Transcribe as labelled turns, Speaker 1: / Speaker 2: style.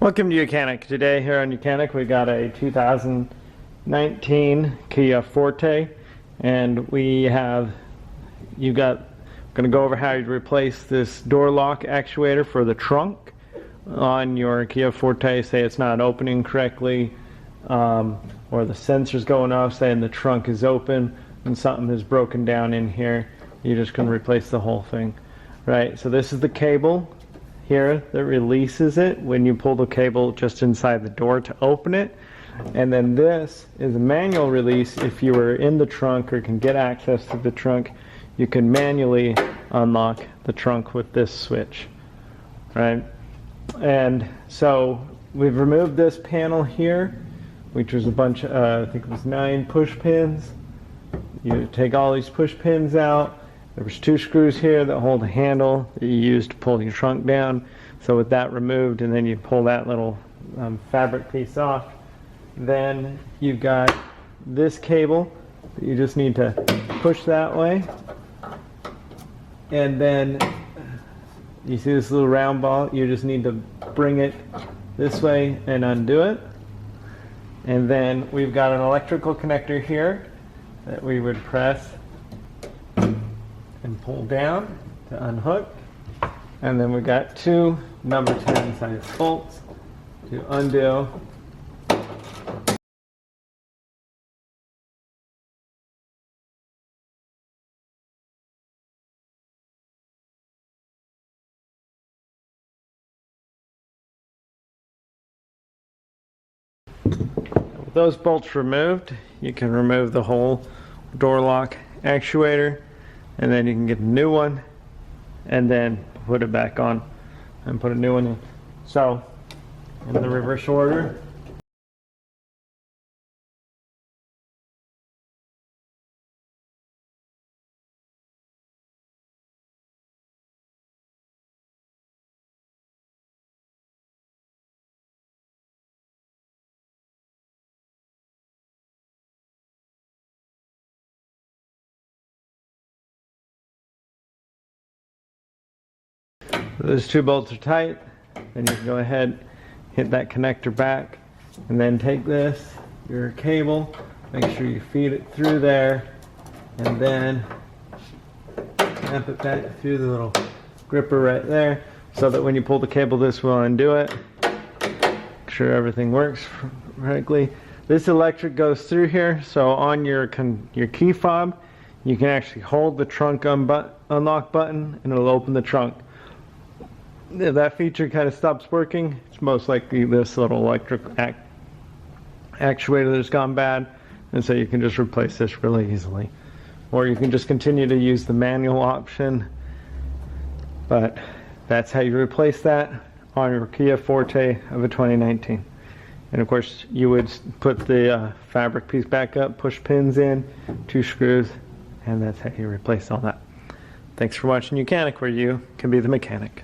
Speaker 1: Welcome to YOUCANIC. Today here on YOUCANIC we got a 2019 Kia Forte, and going to go over how you replace this door lock actuator for the trunk on your Kia Forte. Say it's not opening correctly, or the sensor's going off saying the trunk is open and something is broken down in here. You're just going to replace the whole thing, right? So this is the cable here that releases it when you pull the cable just inside the door to open it, and then this is a manual release. If you were in the trunk or can get access to the trunk, you can manually unlock the trunk with this switch, right? And so we've removed this panel here, which was a bunch of I think it was 9 push pins. You take all these push pins out. There was 2 screws here that hold a handle that you use to pull your trunk down. So with that removed, and then you pull that little fabric piece off, then you've got this cable that you just need to push that way. And then you see this little round ball, you just need to bring it this way and undo it. And then we've got an electrical connector here that we would press and pull down to unhook, and then we got 2 number 10 size bolts to undo. With those bolts removed, you can remove the whole door lock actuator, and then you can get a new one and then put it back on and put a new one in. So in the reverse order, those 2 bolts are tight. Then you can go ahead, hit that connector back, and then take this, your cable, make sure you feed it through there, and then snap it back through the little gripper right there, so that when you pull the cable, this will undo it. Make sure everything works correctly. This electric goes through here, so on your key fob, you can actually hold the trunk unlock button, and it'll open the trunk. If that feature kind of stops working, it's most likely this little electric actuator that's gone bad, and so you can just replace this really easily. Or you can just continue to use the manual option, but that's how you replace that on your Kia Forte of a 2019. And of course you would put the fabric piece back up, push pins in, 2 screws, and that's how you replace all that. Thanks for watching YOUCANIC, where you can be the mechanic.